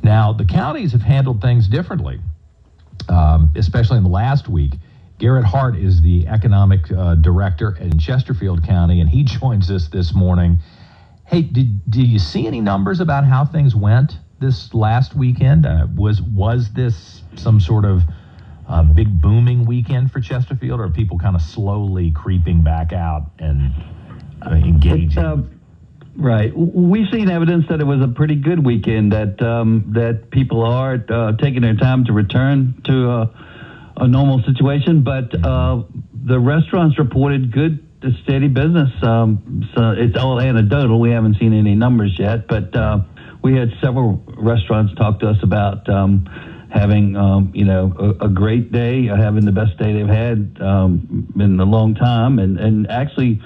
Now, the counties have handled things differently, especially in the last week. Garrett Hart is the economic director in Chesterfield County, and he joins us this morning. Hey, do you see any numbers about how things went this last weekend? Was this some sort of big booming weekend for Chesterfield, or are people kind of slowly creeping back out and engaging? Right. We've seen evidence that it was a pretty good weekend, that people are taking their time to return to a normal situation, but the restaurants reported good, steady business. So it's all anecdotal. We haven't seen any numbers yet, but we had several restaurants talk to us about having a great day, having the best day they've had in a long time, and actually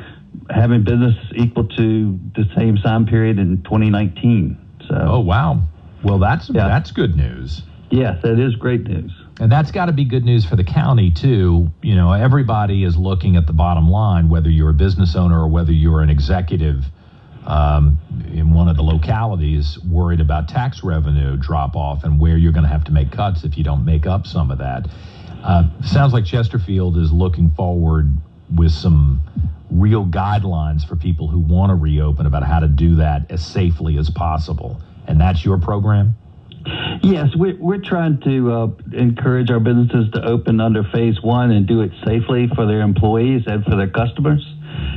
having business equal to the same time period in 2019. So. Oh, wow. Well, that's good news. Yes, that is great news. And that's got to be good news for the county, too. You know, everybody is looking at the bottom line, whether you're a business owner or whether you're an executive in one of the localities, worried about tax revenue drop off and where you're going to have to make cuts if you don't make up some of that. Sounds like Chesterfield is looking forward with some real guidelines for people who want to reopen about how to do that as safely as possible. And that's your program? Yes, we're trying to encourage our businesses to open under phase one and do it safely for their employees and for their customers.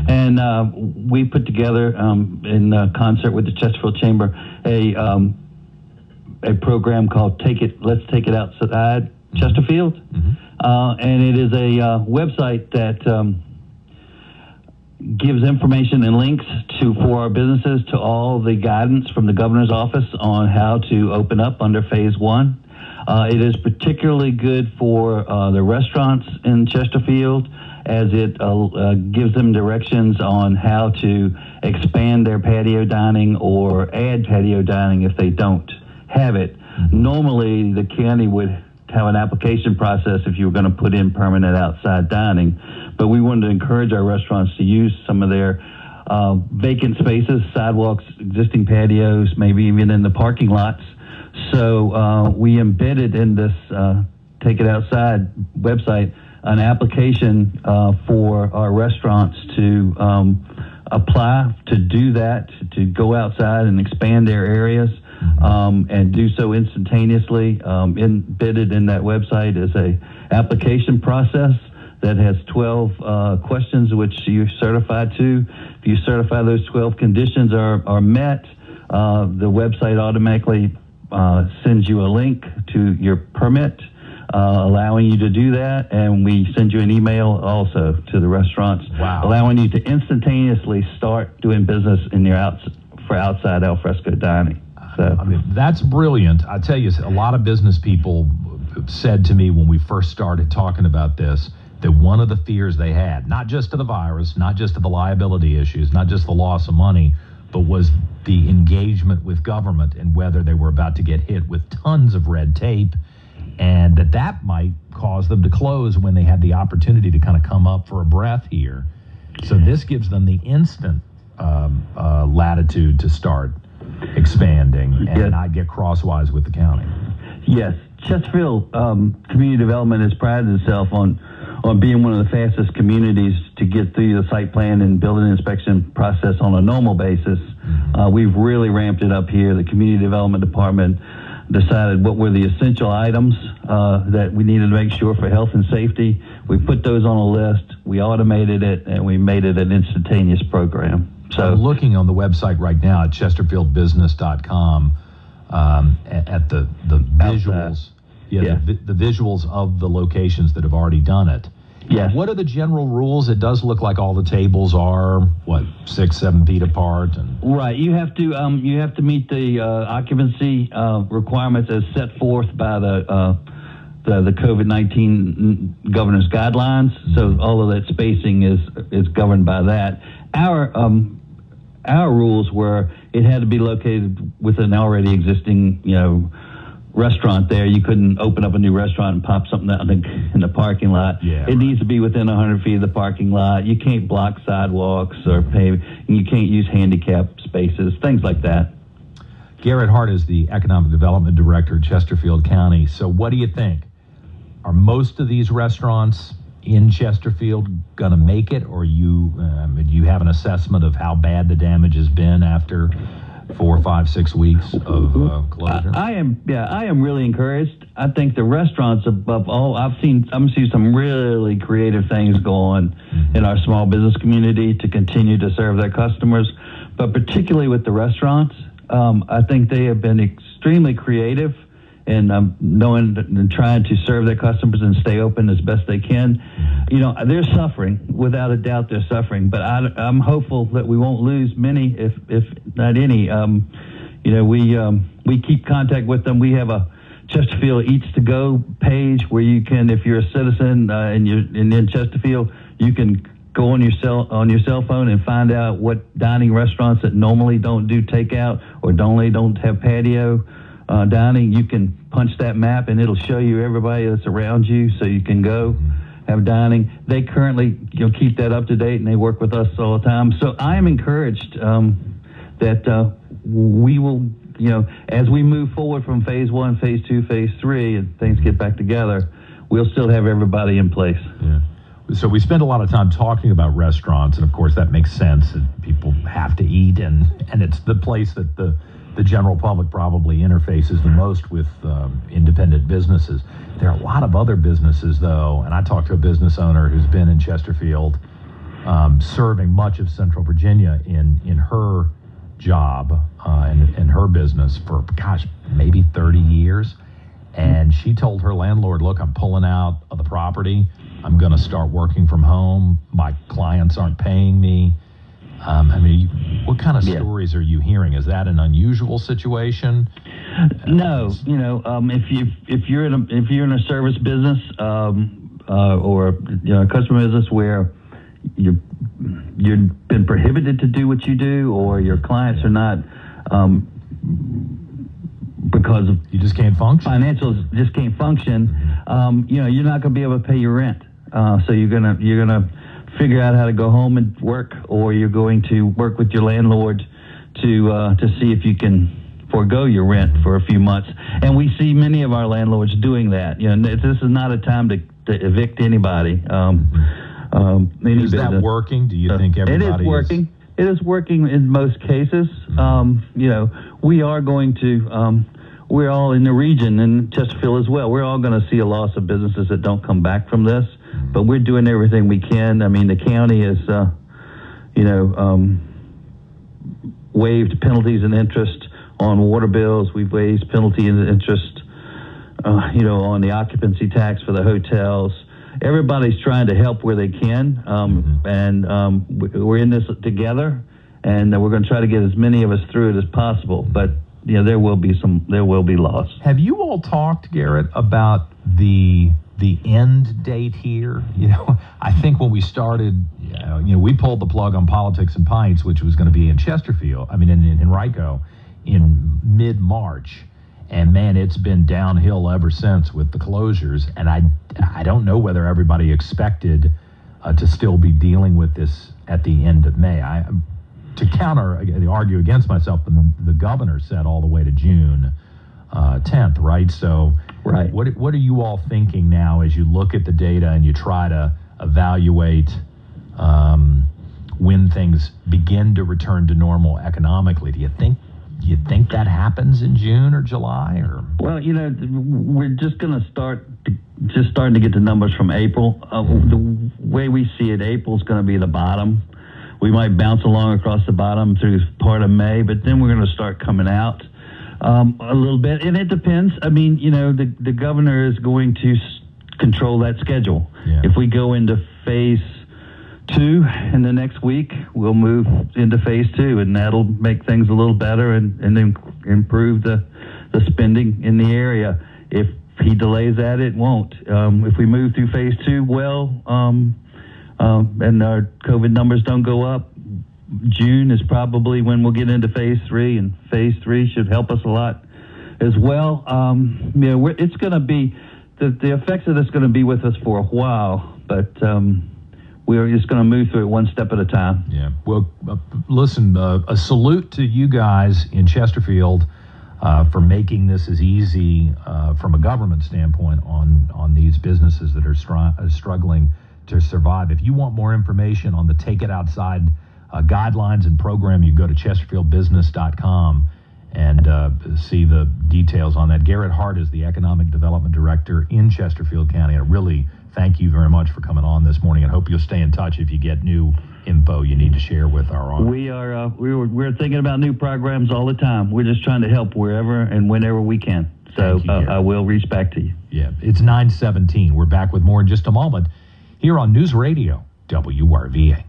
And we put together, in concert with the Chesterfield Chamber, a program called Let's Take It Outside Chesterfield. Mm-hmm. And it is a website that gives information and links for our businesses to all the guidance from the governor's office on how to open up under phase one. It is particularly good for the restaurants in Chesterfield, as it gives them directions on how to expand their patio dining or add patio dining if they don't have it. Normally, the county would have an application process if you were going to put in permanent outside dining, but we wanted to encourage our restaurants to use some of their vacant spaces, sidewalks, existing patios, maybe even in the parking lots. So we embedded in this Take It Outside website an application for our restaurants to apply to do that, to go outside and expand their areas, and do so instantaneously. Embedded in that website is a application process that has 12 questions which you're certified to. If you certify those 12 conditions are met, the website automatically sends you a link to your permit, allowing you to do that, and we send you an email also to the restaurants, allowing you to instantaneously start doing business in your for outside al fresco dining. So, I mean, that's brilliant. I tell you, a lot of business people said to me when we first started talking about this that one of the fears they had, not just to the virus, not just to the liability issues, not just the loss of money, but was the engagement with government and whether they were about to get hit with tons of red tape, and that might cause them to close when they had the opportunity to kind of come up for a breath here. So this gives them the instant latitude to start expanding and not get crosswise with the county. Yes, Chesterfield Community Development has prided itself on being one of the fastest communities to get through the site plan and building inspection process on a normal basis. We've really ramped it up here. The Community Development Department decided what were the essential items that we needed to make sure for health and safety. We put those on a list, we automated it, and we made it an instantaneous program. So I'm looking on the website right now at chesterfieldbusiness.com at the visuals. The visuals of the locations that have already done it. Yes. What are the general rules? It does look like all the tables are 6-7 feet apart, and right. You have to meet the occupancy requirements as set forth by the COVID-19 governor's guidelines. So all of that spacing is governed by that. Our rules were it had to be located with an already existing restaurant there. You couldn't open up a new restaurant and pop something out in the parking lot. It needs to be within 100 feet of the parking lot. You can't block sidewalks or pave. You can't use handicap spaces, things like that. Garrett Hart is the Economic Development Director at Chesterfield County. So what do you think? Are most of these restaurants in Chesterfield going to make it, or do you have an assessment of how bad the damage has been after 4, 5, 6 weeks of closure? I am really encouraged. I think the restaurants above all, I'm seeing some really creative things go on in our small business community to continue to serve their customers, but particularly with the restaurants, I think they have been extremely creative in knowing and trying to serve their customers and stay open as best they can. You know, they're suffering, without a doubt they're suffering, but I'm hopeful that we won't lose many, if not any. You know, we keep contact with them. We have a Chesterfield Eats to Go page where you can, if you're a citizen and you're in Chesterfield, you can go on your cell phone and find out what dining restaurants that normally don't do takeout or don't have patio dining. You can punch that map and it'll show you everybody that's around you, so you can go have dining. They currently keep that up to date, and they work with us all the time. So I am encouraged that we will, as we move forward from phase 1, phase 2, phase 3, and things get back together, we'll still have everybody in place. Yeah. So we spend a lot of time talking about restaurants, and of course that makes sense, that people have to eat, and it's the place that the general public probably interfaces the most with independent businesses. There are a lot of other businesses, though, and I talked to a business owner who's been in Chesterfield, serving much of Central Virginia in her job and her business for, maybe 30 years. And she told her landlord, look, I'm pulling out of the property. I'm going to start working from home. My clients aren't paying me. What kind of stories are you hearing? Is that an unusual situation? No, if you're in a service business or a customer business where you've been prohibited to do what you do, or your clients are not because of you just can't function. Financials just can't function. You're not going to be able to pay your rent. So you're gonna figure out how to go home and work, or you're going to work with your landlord to see if you can forego your rent for a few months. And we see many of our landlords doing that. This is not a time to evict anybody. Is that working? Do you think everybody it is working? It is working in most cases. We are going to. We're all in the region, and Chesterfield as well. We're all going to see a loss of businesses that don't come back from this, but we're doing everything we can. I mean, the county has, waived penalties and interest on water bills. We've waived penalty and interest, on the occupancy tax for the hotels. Everybody's trying to help where they can, we're in this together, and we're going to try to get as many of us through it as possible. But there will be loss. Have you all talked, Garrett, about the end date here? I think when we started, we pulled the plug on Politics and Pints, which was going to be in Chesterfield, in Rico, in mid-March. And man, it's been downhill ever since with the closures. And I don't know whether everybody expected to still be dealing with this at the end of May. To argue against myself, the governor said all the way to June 10th, right? So, right. What are you all thinking now as you look at the data and you try to evaluate when things begin to return to normal economically? Do you think that happens in June or July? Or we're just going to starting to get the numbers from April. The way we see it, April's going to be the bottom. We might bounce along across the bottom through part of May, but then we're going to start coming out a little bit. And it depends. The governor is going to control that schedule. Yeah. If we go into phase 2 in the next week, we'll move into phase 2, and that'll make things a little better and improve the spending in the area. If he delays that, it won't. If we move through phase 2 and our COVID numbers don't go up, June is probably when we'll get into phase 3, and phase 3 should help us a lot as well. It's going to be, the effects of this are going to be with us for a while, but we're just going to move through it one step at a time. Yeah. Well, listen, a salute to you guys in Chesterfield. for making this as easy from a government standpoint on these businesses that are struggling to survive. If you want more information on the Take It Outside guidelines and program, you go to chesterfieldbusiness.com and see the details on that. Garrett Hart is the Economic Development Director in Chesterfield County. And really, thank you very much for coming on this morning, and hope you'll stay in touch if you get new info you need to share with our audience. We're thinking about new programs all the time. We're just trying to help wherever and whenever we can. So I will reach back to you. Yeah, it's 9:17. We're back with more in just a moment here on News Radio WRVA.